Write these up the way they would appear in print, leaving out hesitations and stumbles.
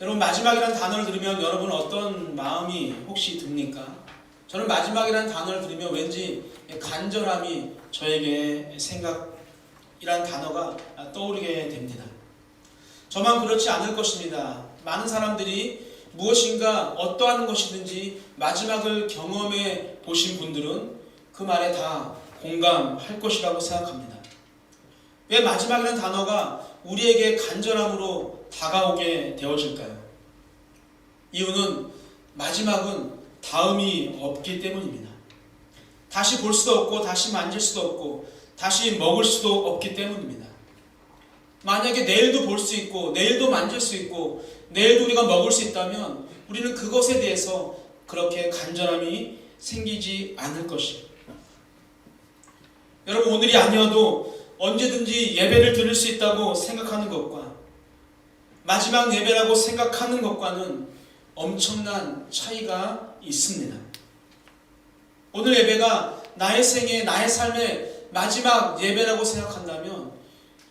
여러분, 마지막이라는 단어를 들으면 여러분 어떤 마음이 혹시 듭니까? 저는 마지막이라는 단어를 들으면 왠지 간절함이 저에게 생각이라는 단어가 떠오르게 됩니다. 저만 그렇지 않을 것입니다. 많은 사람들이 무엇인가 어떠한 것이든지 마지막을 경험해 보신 분들은 그 말에 다 공감할 것이라고 생각합니다. 왜 마지막이라는 단어가 우리에게 간절함으로 다가오게 되어질까요? 이유는 마지막은 다음이 없기 때문입니다. 다시 볼 수도 없고 다시 만질 수도 없고 다시 먹을 수도 없기 때문입니다. 만약에 내일도 볼 수 있고 내일도 만질 수 있고 내일도 우리가 먹을 수 있다면 우리는 그것에 대해서 그렇게 간절함이 생기지 않을 것입니다. 여러분, 오늘이 아니어도 언제든지 예배를 드릴 수 있다고 생각하는 것과 마지막 예배라고 생각하는 것과는 엄청난 차이가 있습니다. 오늘 예배가 나의 생애, 나의 삶의 마지막 예배라고 생각한다면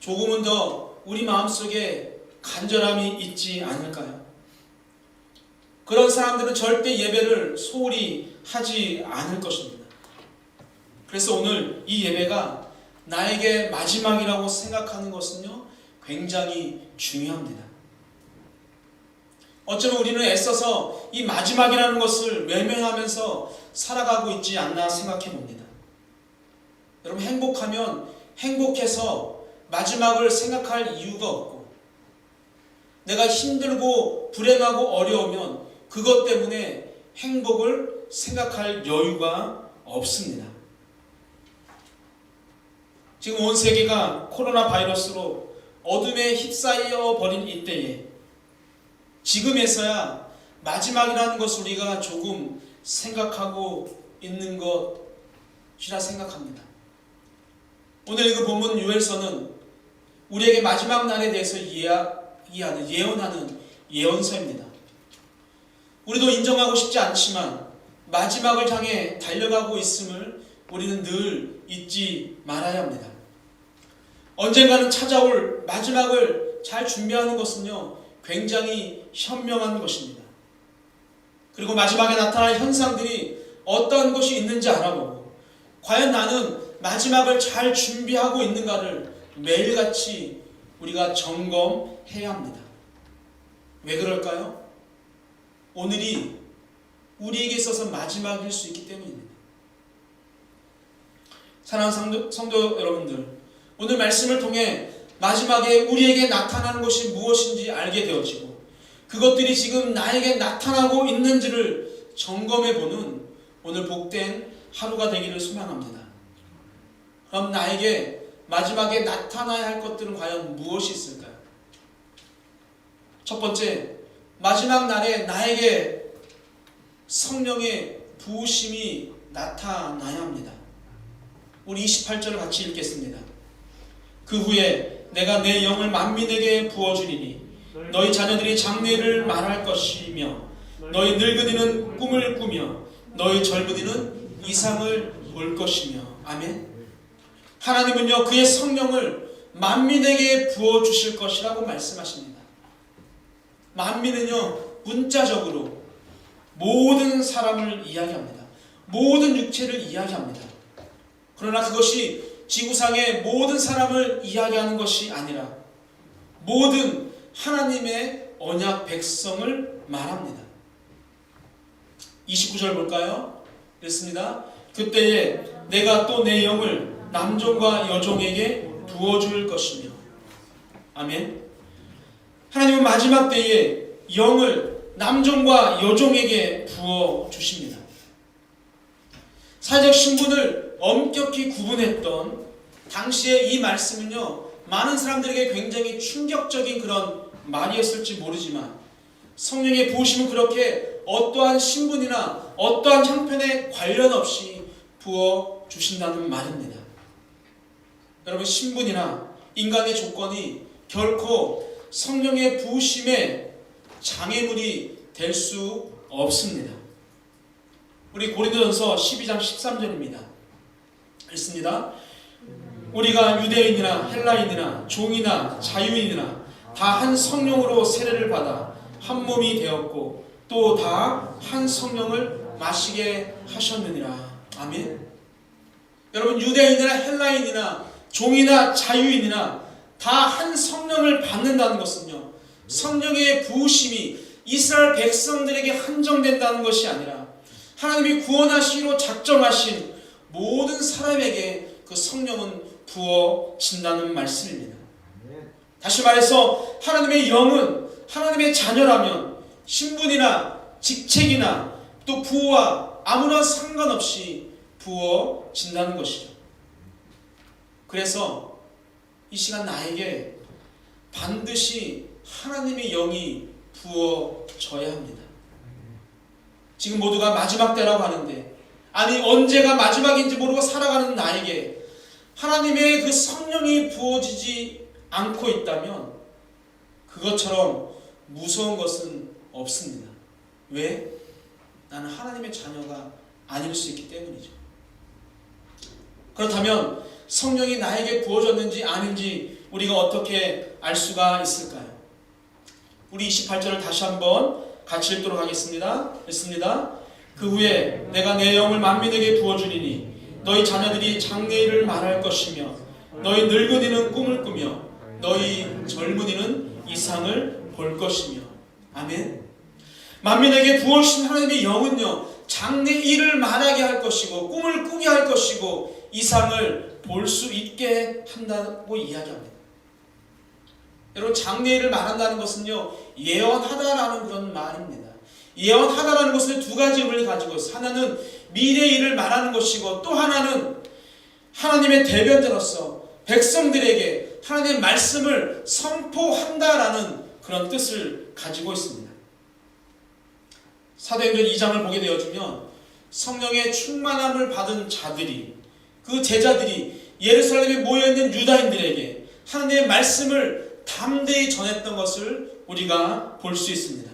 조금은 더 우리 마음속에 간절함이 있지 않을까요? 그런 사람들은 절대 예배를 소홀히 하지 않을 것입니다. 그래서 오늘 이 예배가 나에게 마지막이라고 생각하는 것은요, 굉장히 중요합니다. 어쩌면 우리는 애써서 이 마지막이라는 것을 외면하면서 살아가고 있지 않나 생각해 봅니다. 여러분, 행복하면 행복해서 마지막을 생각할 이유가 없고, 내가 힘들고 불행하고 어려우면 그것 때문에 행복을 생각할 여유가 없습니다. 지금 온 세계가 코로나 바이러스로 어둠에 휩싸여 버린 이때에 지금에서야 마지막이라는 것을 우리가 조금 생각하고 있는 것이라 생각합니다. 오늘 읽은 본문 요엘서는 우리에게 마지막 날에 대해서 예언하는 예언서입니다. 우리도 인정하고 싶지 않지만 마지막을 향해 달려가고 있음을 우리는 늘 잊지 말아야 합니다. 언젠가는 찾아올 마지막을 잘 준비하는 것은요, 굉장히 현명한 것입니다. 그리고 마지막에 나타날 현상들이 어떤 것이 있는지 알아보고 과연 나는 마지막을 잘 준비하고 있는가를 매일같이 우리가 점검해야 합니다. 왜 그럴까요? 오늘이 우리에게 있어서 마지막일 수 있기 때문입니다. 사랑하는 성도 여러분들, 오늘 말씀을 통해 마지막에 우리에게 나타나는 것이 무엇인지 알게 되어지고 그것들이 지금 나에게 나타나고 있는지를 점검해보는 오늘 복된 하루가 되기를 소망합니다. 그럼 나에게 마지막에 나타나야 할 것들은 과연 무엇이 있을까요? 첫 번째, 마지막 날에 나에게 성령의 부으심이 나타나야 합니다. 우리 28절을 같이 읽겠습니다. 그 후에 내가 내 영을 만민에게 부어주리니 너희 자녀들이 장래를 말할 것이며 너희 늙은이는 꿈을 꾸며 너희 젊은이는 이상을 볼 것이며. 아멘. 하나님은요, 그의 성령을 만민에게 부어주실 것이라고 말씀하십니다. 만민은요, 문자적으로 모든 사람을 이야기합니다. 모든 육체를 이야기합니다. 그러나 그것이 지구상의 모든 사람을 이야기하는 것이 아니라 모든 하나님의 언약 백성을 말합니다. 29절 볼까요? 그렇습니다. 그때에 내가 또 내 영을 남종과 여종에게 부어줄 것이며. 아멘. 하나님은 마지막 때에 영을 남종과 여종에게 부어주십니다. 사회적 신분을 엄격히 구분했던 당시의 이 말씀은요, 많은 사람들에게 굉장히 충격적인 그런 말이었을지 모르지만 성령의 부으심은 그렇게 어떠한 신분이나 어떠한 형편에 관련 없이 부어주신다는 말입니다. 여러분, 신분이나 인간의 조건이 결코 성령의 부으심의 장애물이 될 수 없습니다. 우리 고린도전서 12장 13절입니다. 읽습니다. 우리가 유대인이나 헬라인이나 종이나 자유인이나 다 한 성령으로 세례를 받아 한 몸이 되었고 또 다 한 성령을 마시게 하셨느니라. 아멘. 여러분, 유대인이나 헬라인이나 종이나 자유인이나 다 한 성령을 받는다는 것은요, 성령의 부으심이 이스라엘 백성들에게 한정된다는 것이 아니라 하나님이 구원하시기로 작정하신 모든 사람에게 그 성령은 부어진다는 말씀입니다. 다시 말해서 하나님의 영은 하나님의 자녀라면 신분이나 직책이나 또 부와 아무런 상관없이 부어진다는 것이죠. 그래서 이 시간 나에게 반드시 하나님의 영이 부어져야 합니다. 지금 모두가 마지막 때라고 하는데, 아니 언제가 마지막인지 모르고 살아가는 나에게 하나님의 그 성령이 부어지지 않고 있다면 그것처럼 무서운 것은 없습니다. 왜? 나는 하나님의 자녀가 아닐 수 있기 때문이죠. 그렇다면 성령이 나에게 부어졌는지 아닌지 우리가 어떻게 알 수가 있을까요? 우리 28절을 다시 한번 같이 읽도록 하겠습니다. 읽습니다. 그 후에 내가 내 영을 만민에게 부어주리니 너희 자녀들이 장래일을 말할 것이며 너희 늙은이는 꿈을 꾸며 너희 젊은이는 이상을 볼 것이며. 아멘. 만민에게 부어주신 하나님의 영은요, 장래일을 말하게 할 것이고 꿈을 꾸게 할 것이고 이상을 볼 수 있게 한다고 이야기합니다. 여러분, 장래일을 말한다는 것은요, 예언하다라는 그런 말입니다. 예언하다라는 것은 두 가지 의미를 가지고 있어요. 하나는 미래의 일을 말하는 것이고 또 하나는 하나님의 대변자로서 백성들에게 하나님의 말씀을 선포한다라는 그런 뜻을 가지고 있습니다. 사도행전 2장을 보게 되어지면 성령의 충만함을 받은 자들이, 그 제자들이 예루살렘에 모여있는 유다인들에게 하나님의 말씀을 담대히 전했던 것을 우리가 볼 수 있습니다.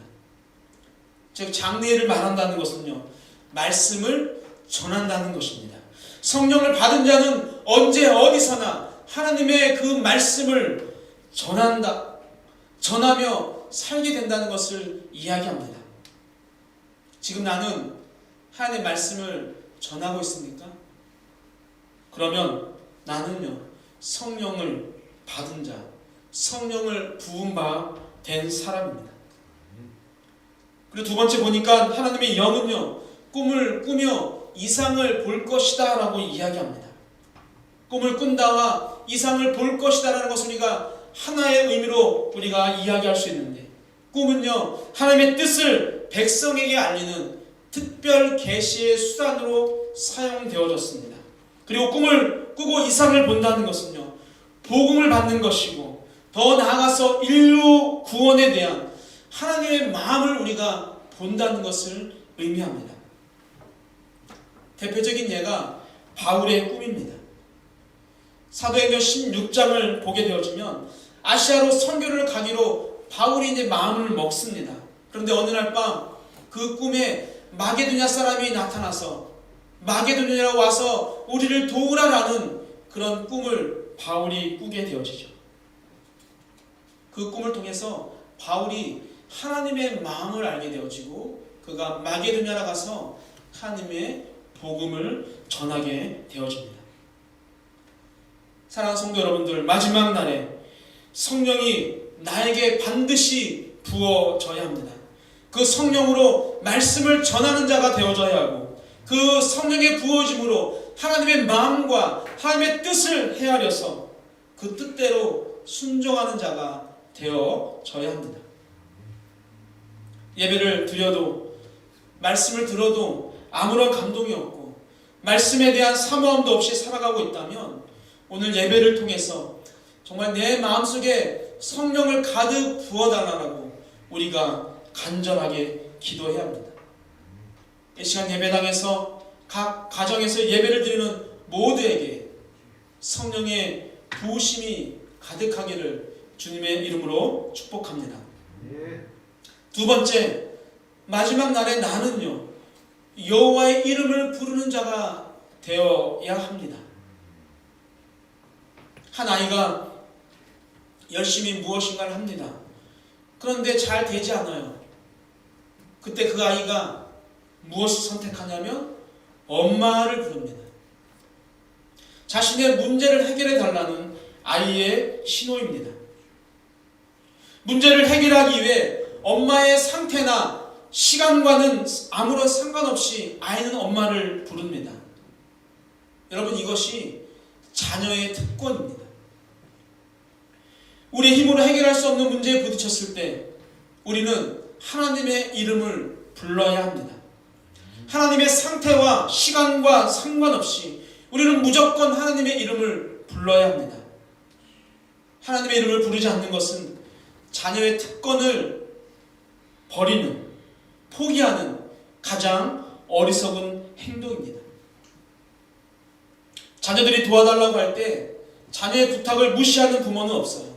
즉 장래일을 말한다는 것은요, 말씀을 전한다는 것입니다. 성령을 받은 자는 언제 어디서나 하나님의 그 말씀을 전하며 살게 된다는 것을 이야기합니다. 지금 나는 하나님의 말씀을 전하고 있습니까? 그러면 나는요, 성령을 받은 자, 성령을 부은 바 된 사람입니다. 그리고 두 번째 보니까 하나님의 영은요, 꿈을 꾸며 이상을 볼 것이다 라고 이야기합니다. 꿈을 꾼다와 이상을 볼 것이다 라는 것을 우리가 하나의 의미로 우리가 이야기할 수 있는데, 꿈은요, 하나님의 뜻을 백성에게 알리는 특별 계시의 수단으로 사용되어졌습니다. 그리고 꿈을 꾸고 이상을 본다는 것은요, 복음을 받는 것이고 더 나아가서 인류 구원에 대한 하나님의 마음을 우리가 본다는 것을 의미합니다. 대표적인 예가 바울의 꿈입니다. 사도행전 16장을 보게 되어지면 아시아로 선교를 가기로 바울이 이제 마음을 먹습니다. 그런데 어느 날 밤 그 꿈에 마게도냐 사람이 나타나서 마게도냐로 와서 우리를 도우라라는 그런 꿈을 바울이 꾸게 되어지죠. 그 꿈을 통해서 바울이 하나님의 마음을 알게 되어지고 그가 마게도냐로 가서 하나님의 복음을 전하게 되어집니다. 사랑하는 성도 여러분들, 마지막 날에 성령이 나에게 반드시 부어져야 합니다. 그 성령으로 말씀을 전하는 자가 되어져야 하고 그 성령의 부어짐으로 하나님의 마음과 하나님의 뜻을 헤아려서 그 뜻대로 순종하는 자가 되어져야 합니다. 예배를 드려도 말씀을 들어도 아무런 감동이 없고 말씀에 대한 사모함도 없이 살아가고 있다면 오늘 예배를 통해서 정말 내 마음속에 성령을 가득 부어달라고 우리가 간절하게 기도해야 합니다. 이 시간 예배당에서 각 가정에서 예배를 드리는 모두에게 성령의 부으심이 가득하기를 주님의 이름으로 축복합니다. 두 번째, 마지막 날에 나는요, 여호와의 이름을 부르는 자가 되어야 합니다. 한 아이가 열심히 무엇인가를 합니다. 그런데 잘 되지 않아요. 그때 그 아이가 무엇을 선택하냐면 엄마를 부릅니다. 자신의 문제를 해결해 달라는 아이의 신호입니다. 문제를 해결하기 위해 엄마의 상태나 시간과는 아무런 상관없이 아이는 엄마를 부릅니다. 여러분, 이것이 자녀의 특권입니다. 우리의 힘으로 해결할 수 없는 문제에 부딪혔을 때 우리는 하나님의 이름을 불러야 합니다. 하나님의 상태와 시간과 상관없이 우리는 무조건 하나님의 이름을 불러야 합니다. 하나님의 이름을 부르지 않는 것은 자녀의 특권을 버리는, 포기하는 가장 어리석은 행동입니다. 자녀들이 도와달라고 할 때 자녀의 부탁을 무시하는 부모는 없어요.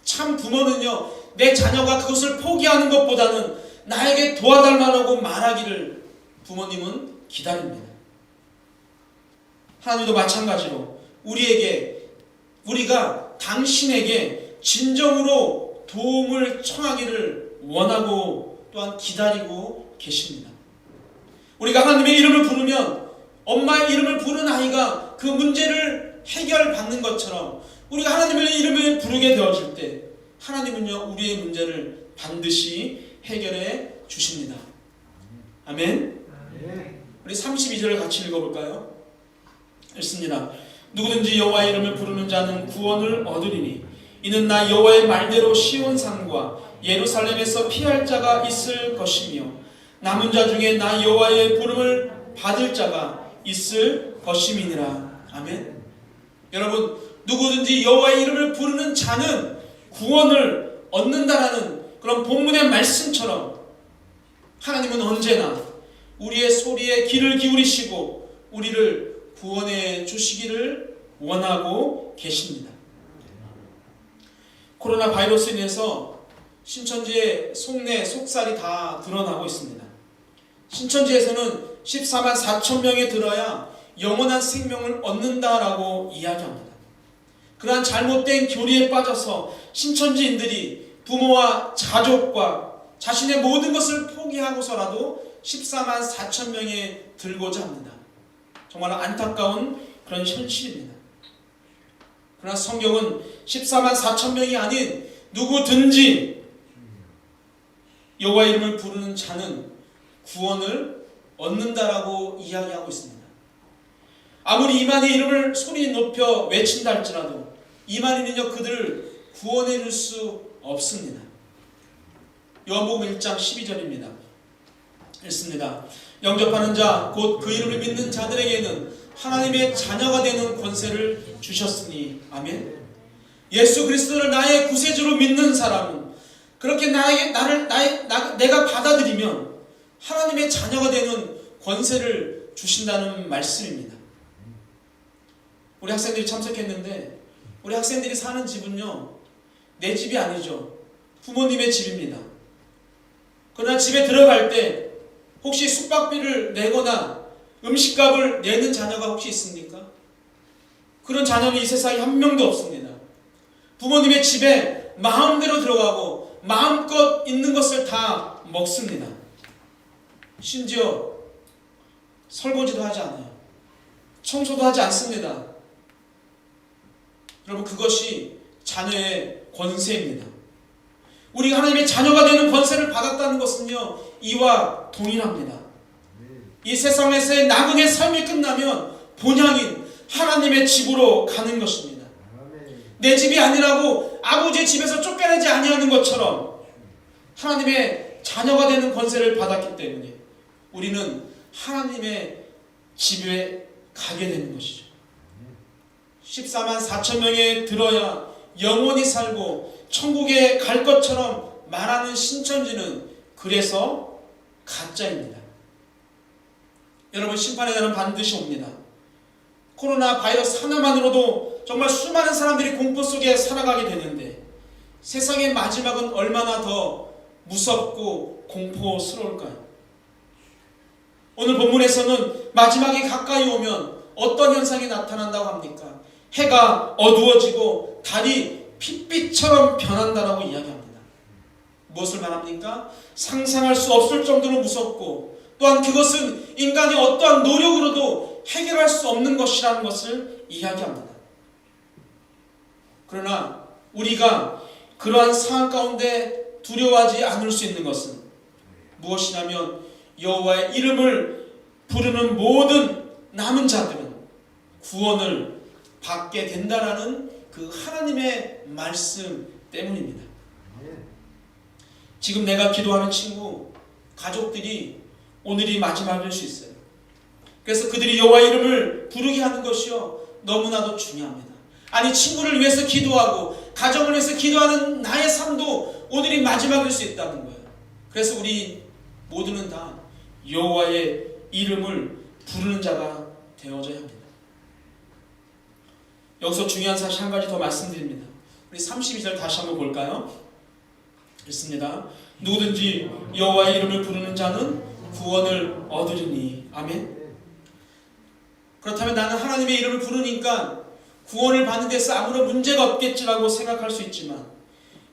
참 부모는요, 내 자녀가 그것을 포기하는 것보다는 나에게 도와달라고 말하기를 부모님은 기다립니다. 하나님도 마찬가지로 우리가 당신에게 진정으로 도움을 청하기를 원하고 또한 기다리고 계십니다. 우리가 하나님의 이름을 부르면 엄마의 이름을 부른 아이가 그 문제를 해결받는 것처럼 우리가 하나님의 이름을 부르게 되어질 때 하나님은요, 우리의 문제를 반드시 해결해 주십니다. 아멘. 우리 32절을 같이 읽어볼까요? 읽습니다. 누구든지 여호와의 이름을 부르는 자는 구원을 얻으리니 이는 나 여호와의 말대로 시온산과 예루살렘에서 피할 자가 있을 것이며 남은 자 중에 나 여호와의 부름을 받을 자가 있을 것임이니라. 아멘. 여러분, 누구든지 여호와의 이름을 부르는 자는 구원을 얻는다라는 그런 본문의 말씀처럼 하나님은 언제나 우리의 소리에 귀를 기울이시고 우리를 구원해 주시기를 원하고 계십니다. 코로나 바이러스로 인해서 신천지의 속내 속살이 다 드러나고 있습니다. 신천지에서는 14만 4천 명이 들어야 영원한 생명을 얻는다라고 이야기합니다. 그러한 잘못된 교리에 빠져서 신천지인들이 부모와 가족과 자신의 모든 것을 포기하고서라도 14만 4천 명에 들고자 합니다. 정말 안타까운 그런 현실입니다. 그러나 성경은 14만 4천 명이 아닌 누구든지 여호와의 이름을 부르는 자는 구원을 얻는다라고 이야기하고 있습니다. 아무리 이만희 이름을 소리 높여 외친다 할지라도 이만희는요, 그들을 구원해 줄 수 없습니다. 요한복음 1장 12절입니다. 읽습니다. 영접하는 자 곧 그 이름을 믿는 자들에게는 하나님의 자녀가 되는 권세를 주셨으니. 아멘. 예수 그리스도를 나의 구세주로 믿는 사람은 그렇게 내가 받아들이면 하나님의 자녀가 되는 권세를 주신다는 말씀입니다. 우리 학생들이 참석했는데 우리 학생들이 사는 집은요, 내 집이 아니죠. 부모님의 집입니다. 그러나 집에 들어갈 때 혹시 숙박비를 내거나 음식값을 내는 자녀가 혹시 있습니까? 그런 자녀는 이 세상에 한 명도 없습니다. 부모님의 집에 마음대로 들어가고 마음껏 있는 것을 다 먹습니다. 심지어 설거지도 하지 않아요. 청소도 하지 않습니다. 여러분, 그것이 자녀의 권세입니다. 우리가 하나님의 자녀가 되는 권세를 받았다는 것은요, 이와 동일합니다. 이 세상에서의 나그네 삶이 끝나면 본향인 하나님의 집으로 가는 것입니다. 내 집이 아니라고 아버지의 집에서 쫓겨나지 아니하는 것처럼 하나님의 자녀가 되는 권세를 받았기 때문에 우리는 하나님의 집에 가게 되는 것이죠. 14만 4천 명에 들어야 영원히 살고 천국에 갈 것처럼 말하는 신천지는 그래서 가짜입니다. 여러분, 심판의 날은 반드시 옵니다. 코로나 바이러스 하나만으로도 정말 수많은 사람들이 공포 속에 살아가게 되는데 세상의 마지막은 얼마나 더 무섭고 공포스러울까요? 오늘 본문에서는 마지막이 가까이 오면 어떤 현상이 나타난다고 합니까? 해가 어두워지고 달이 핏빛처럼 변한다라고 이야기합니다. 무엇을 말합니까? 상상할 수 없을 정도로 무섭고 또한 그것은 인간의 어떠한 노력으로도 해결할 수 없는 것이라는 것을 이야기합니다. 그러나 우리가 그러한 상황 가운데 두려워하지 않을 수 있는 것은 무엇이냐면 여호와의 이름을 부르는 모든 남은 자들은 구원을 받게 된다라는 그 하나님의 말씀 때문입니다. 지금 내가 기도하는 친구, 가족들이 오늘이 마지막일 수 있어요. 그래서 그들이 여호와의 이름을 부르게 하는 것이요 너무나도 중요합니다. 아니 친구를 위해서 기도하고 가정을 위해서 기도하는 나의 삶도 오늘이 마지막일 수 있다는 거예요. 그래서 우리 모두는 다 여호와의 이름을 부르는 자가 되어져야 합니다. 여기서 중요한 사실 한 가지 더 말씀드립니다. 우리 32절 다시 한번 볼까요? 읽습니다. 누구든지 여호와의 이름을 부르는 자는 구원을 얻으리니. 아멘. 그렇다면 나는 하나님의 이름을 부르니까 구원을 받는 데서 아무런 문제가 없겠지라고 생각할 수 있지만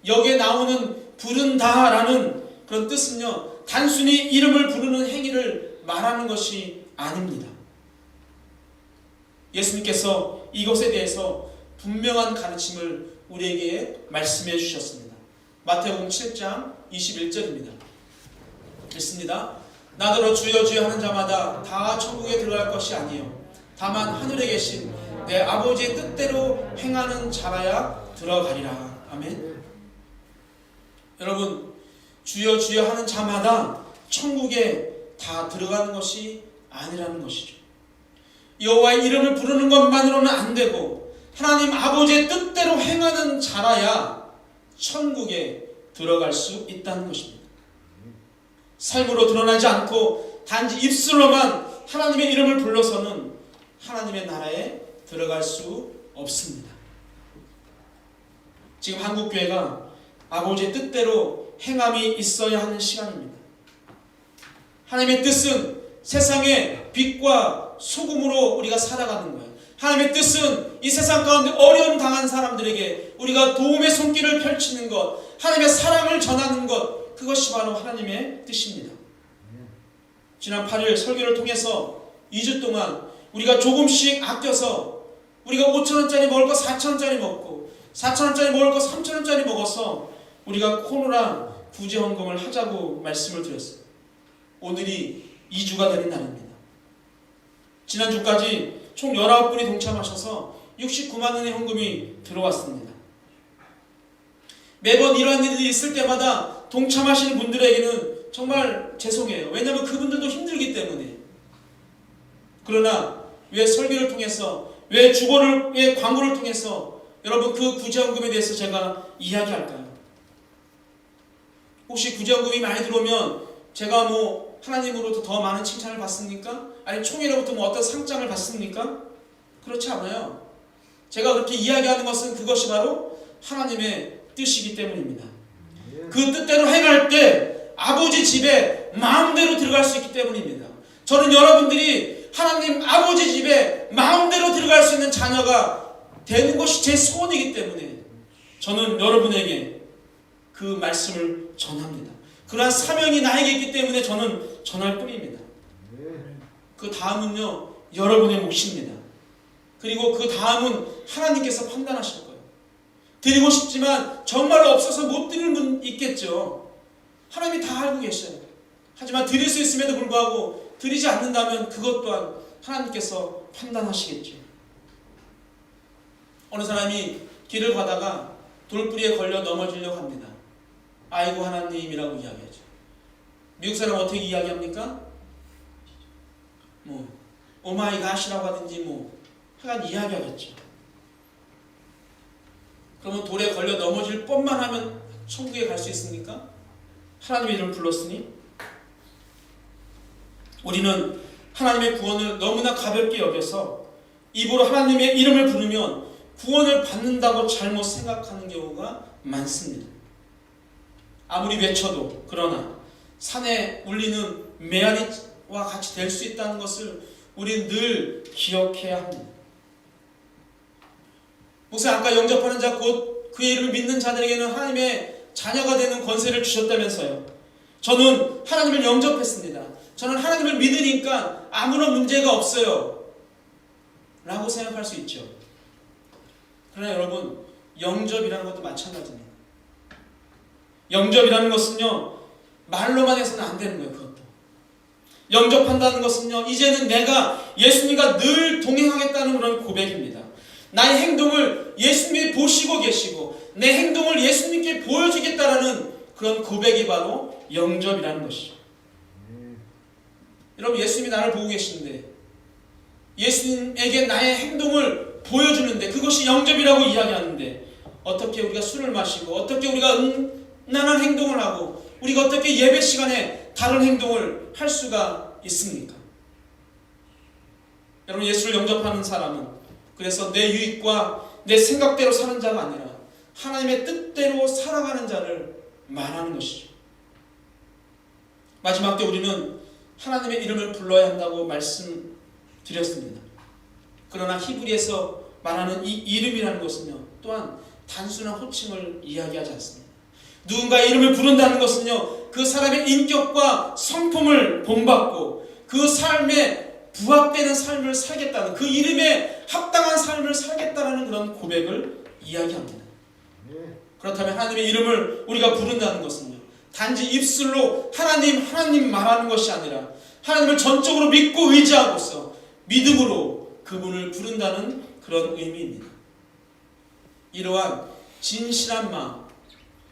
여기에 나오는 부른다라는 그런 뜻은요 단순히 이름을 부르는 행위를 말하는 것이 아닙니다. 예수님께서 이것에 대해서 분명한 가르침을 우리에게 말씀해 주셨습니다. 마태복음 7장 21절입니다. 읽습니다. 나더러 주여 주여 하는 자마다 다 천국에 들어갈 것이 아니요 다만 하늘에 계신 내 아버지의 뜻대로 행하는 자라야 들어가리라. 아멘. 여러분 주여 주여 하는 자마다 천국에 다 들어가는 것이 아니라는 것이죠. 여호와의 이름을 부르는 것만으로는 안 되고 하나님 아버지의 뜻대로 행하는 자라야 천국에 들어갈 수 있다는 것입니다. 삶으로 드러나지 않고 단지 입술로만 하나님의 이름을 불러서는 하나님의 나라에 들어갈 수 없습니다. 지금 한국교회가 아버지의 뜻대로 행함이 있어야 하는 시간입니다. 하나님의 뜻은 세상의 빛과 소금으로 우리가 살아가는 거예요. 하나님의 뜻은 이 세상 가운데 어려움 당한 사람들에게 우리가 도움의 손길을 펼치는 것, 하나님의 사랑을 전하는 것, 그것이 바로 하나님의 뜻입니다. 지난 8일 설교를 통해서 2주 동안 우리가 조금씩 아껴서 우리가 5,000원짜리 먹을 거 4,000원짜리 먹고 4,000원짜리 먹을 거 3,000원짜리 먹어서 우리가 코로나 구제헌금을 하자고 말씀을 드렸어요. 오늘이 2주가 되는 날입니다. 지난주까지 총 19분이 동참하셔서 69만 원의 헌금이 들어왔습니다. 매번 이러한 일이 있을 때마다 동참하시는 분들에게는 정말 죄송해요. 왜냐하면 그분들도 힘들기 때문에. 그러나 왜 설교를 통해서 왜 주보를 왜 광고를 통해서 여러분 그 구제헌금에 대해서 제가 이야기할까요? 혹시 구제헌금이 많이 들어오면 제가 뭐 하나님으로부터 더 많은 칭찬을 받습니까? 아니 총회로부터 뭐 어떤 상장을 받습니까? 그렇지 않아요. 제가 그렇게 이야기하는 것은 그것이 바로 하나님의 뜻이기 때문입니다. 그 뜻대로 행할 때 아버지 집에 마음대로 들어갈 수 있기 때문입니다. 저는 여러분들이 하나님 아버지 집에 마음대로 들어갈 수 있는 자녀가 되는 것이 제 소원이기 때문에 저는 여러분에게 그 말씀을 전합니다. 그러한 사명이 나에게 있기 때문에 저는 전할 뿐입니다. 그 다음은요 여러분의 몫입니다. 그리고 그 다음은 하나님께서 판단하실 거예요. 드리고 싶지만 정말로 없어서 못 드리는 분 있겠죠. 하나님이 다 알고 계셔요. 하지만 드릴 수 있음에도 불구하고 드리지 않는다면 그것 또한 하나님께서 판단하시겠죠. 어느 사람이 길을 가다가 돌뿌리에 걸려 넘어지려고 합니다. 아이고 하나님이라고 이야기하죠. 미국 사람 어떻게 이야기합니까? 뭐 오마이갓이라고 하든지 뭐 하여간 이야기하겠죠. 그러면 돌에 걸려 넘어질 뻔만 하면 천국에 갈 수 있습니까? 하나님의 이름을 불렀으니. 우리는 하나님의 구원을 너무나 가볍게 여겨서 입으로 하나님의 이름을 부르면 구원을 받는다고 잘못 생각하는 경우가 많습니다. 아무리 외쳐도 그러나 산에 울리는 메아리와 같이 될 수 있다는 것을 우리는 늘 기억해야 합니다. 목사 아까 영접하는 자 곧 그의 이름을 믿는 자들에게는 하나님의 자녀가 되는 권세를 주셨다면서요. 저는 하나님을 영접했습니다. 저는 하나님을 믿으니까 아무런 문제가 없어요 라고 생각할 수 있죠. 그러나 여러분, 영접이라는 것도 마찬가지입니다. 영접이라는 것은요, 말로만 해서는 안 되는 거예요. 그것도 영접한다는 것은요, 이제는 내가 예수님과 늘 동행하겠다는 그런 고백입니다. 나의 행동을 예수님이 보시고 계시고 내 행동을 예수님께 보여주겠다라는 그런 고백이 바로 영접이라는 것이죠. 여러분, 예수님이 나를 보고 계시는데 예수님에게 나의 행동을 보여주는데 그것이 영접이라고 이야기하는데, 어떻게 우리가 술을 마시고 어떻게 우리가 음란한 행동을 하고 우리가 어떻게 예배 시간에 다른 행동을 할 수가 있습니까? 여러분, 예수를 영접하는 사람은 그래서 내 유익과 내 생각대로 사는 자가 아니라 하나님의 뜻대로 살아가는 자를 말하는 것이죠. 마지막 때 우리는 하나님의 이름을 불러야 한다고 말씀드렸습니다. 그러나 히브리에서 말하는 이 이름이라는 것은요, 또한 단순한 호칭을 이야기하지 않습니다. 누군가의 이름을 부른다는 것은요, 그 사람의 인격과 성품을 본받고 그 삶에 부합되는 삶을 살겠다는, 그 이름에 합당한 삶을 살겠다는 그런 고백을 이야기합니다. 그렇다면 하나님의 이름을 우리가 부른다는 것은요, 단지 입술로 하나님 말하는 것이 아니라 하나님을 전적으로 믿고 의지하고서 믿음으로 그분을 부른다는 그런 의미입니다. 이러한 진실한 마음,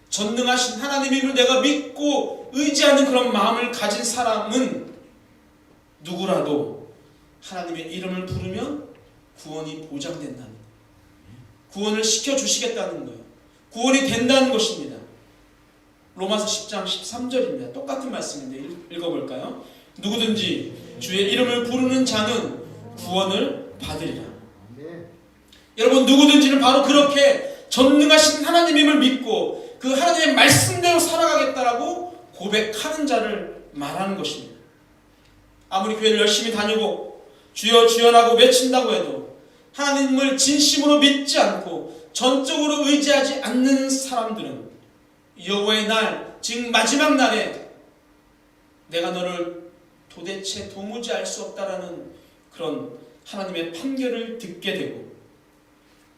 전능하신 하나님임을 내가 믿고 의지하는 그런 마음을 가진 사람은 누구라도 하나님의 이름을 부르면 구원이 보장된다는 거예요. 구원을 시켜주시겠다는 거예요. 구원이 된다는 것입니다. 로마서 10장 13절입니다. 똑같은 말씀인데 읽어볼까요? 누구든지 주의 이름을 부르는 자는 구원을 받으리라. 여러분, 누구든지는 바로 그렇게 전능하신 하나님임을 믿고 그 하나님의 말씀대로 살아가겠다라고 고백하는 자를 말하는 것입니다. 아무리 교회를 열심히 다니고 주여 주여라고 외친다고 해도 하나님을 진심으로 믿지 않고 전적으로 의지하지 않는 사람들은 여호와의 날, 즉 마지막 날에 내가 너를 도대체 도무지 알 수 없다라는 그런 하나님의 판결을 듣게 되고,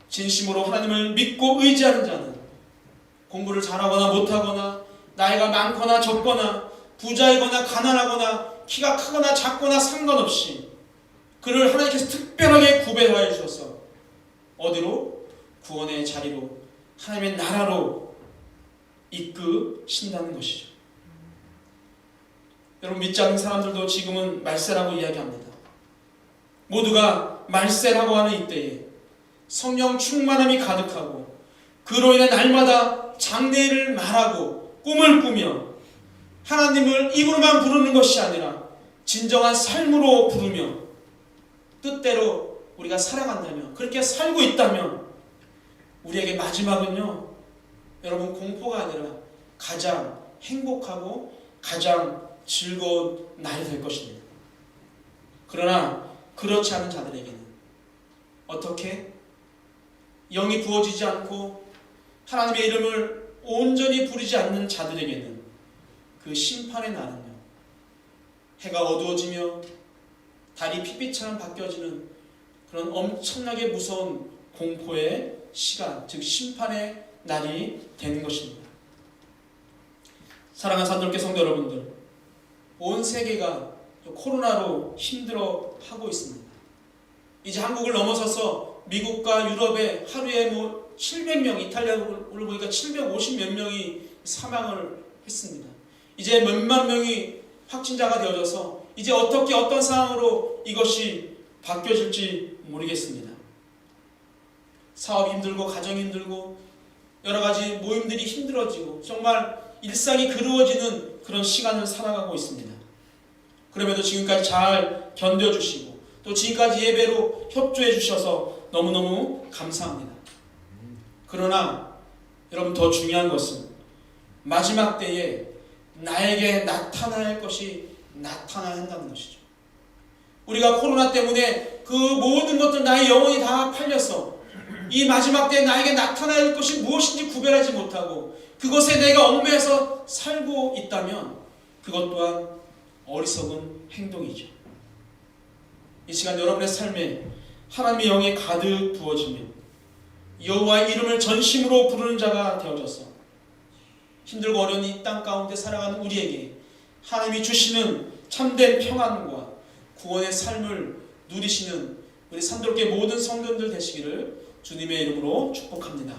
진심으로 하나님을 믿고 의지하는 자는 공부를 잘하거나 못하거나 나이가 많거나 적거나 부자이거나 가난하거나 키가 크거나 작거나 상관없이 그를 하나님께서 특별하게 구별하여 주셔서 어디로? 구원의 자리로, 하나님의 나라로 이끄신다는 것이죠. 여러분, 믿지 않는 사람들도 지금은 말세라고 이야기합니다. 모두가 말세라고 하는 이때에 성령 충만함이 가득하고 그로 인해 날마다 장래일을 말하고 꿈을 꾸며 하나님을 입으로만 부르는 것이 아니라 진정한 삶으로 부르며 뜻대로 우리가 살아간다면, 그렇게 살고 있다면 우리에게 마지막은요, 여러분, 공포가 아니라 가장 행복하고 가장 즐거운 날이 될 것입니다. 그러나 그렇지 않은 자들에게는 어떻게? 영이 부어지지 않고 하나님의 이름을 온전히 부르지 않는 자들에게는 그 심판의 날은요, 해가 어두워지며 달이 핏빛처럼 바뀌어지는 그런 엄청나게 무서운 공포의 시간, 즉 심판의 날이 되는 것입니다. 사랑하는 산돌교 성도 여러분들, 온 세계가 코로나로 힘들어하고 있습니다. 이제 한국을 넘어서서 미국과 유럽에 하루에 700명, 이탈리아를 보니까 750몇 명이 사망을 했습니다. 이제 몇만 명이 확진자가 되어져서 이제 어떻게 어떤 상황으로 이것이 바뀌어질지 모르겠습니다. 사업이 힘들고 가정이 힘들고 여러 가지 모임들이 힘들어지고 정말 일상이 그리워지는 그런 시간을 살아가고 있습니다. 그럼에도 지금까지 잘 견뎌주시고 또 지금까지 예배로 협조해 주셔서 너무너무 감사합니다. 그러나 여러분, 더 중요한 것은 마지막 때에 나에게 나타나야 할 것이 나타나야 한다는 것이죠. 우리가 코로나 때문에 그 모든 것들, 나의 영혼이 다 팔려서 이 마지막 때에 나에게 나타나야 할 것이 무엇인지 구별하지 못하고 그것에 내가 얽매여서 살고 있다면 그것 또한 어리석은 행동이죠. 이 시간 여러분의 삶에 하나님의 영이 가득 부어지면 여호와의 이름을 전심으로 부르는 자가 되어져서 힘들고 어려운 이 땅 가운데 살아가는 우리에게 하나님이 주시는 참된 평안과 구원의 삶을 누리시는 우리 산돌교회 모든 성도들 되시기를 주님의 이름으로 축복합니다.